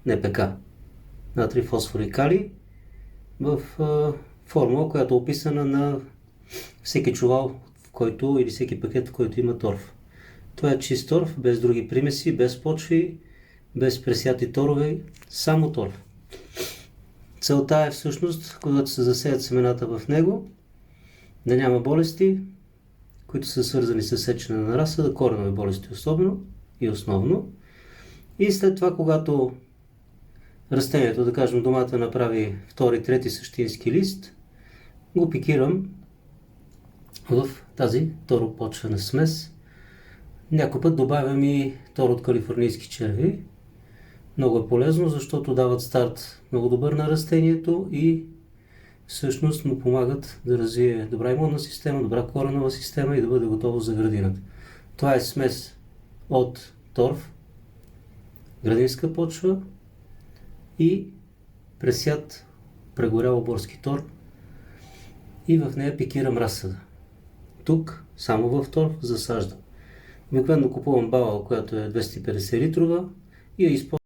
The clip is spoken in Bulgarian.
НПК. Натрий, фосфор и калий в формула, която е описана на всеки чувал, в който, или всеки пакет, в който има торф. Това е чист торф, без други примеси, без почви, без пресяти торове, само торф. Целта е всъщност, когато се засеят семената в него, да няма болести, които са свързани с сечене на разсада, коренови болести особено и основно. И след това, когато растението, да кажем домата, направи втори, трети същински лист, го пикирам в тази торопочвена смес. Някой път добавям и тор от калифорнийски черви. Много е полезно, защото дават старт много добър на растението и всъщност му помагат да развие добра имунна система, добра коренова система и да бъде готово за градината. Това е смес от торф, градинска почва и пресят прегорял оборски тор и в нея пикирам разсада. Тук само в торф засаждам. Обикновено купувам бала, която е 250 литрова и я използвам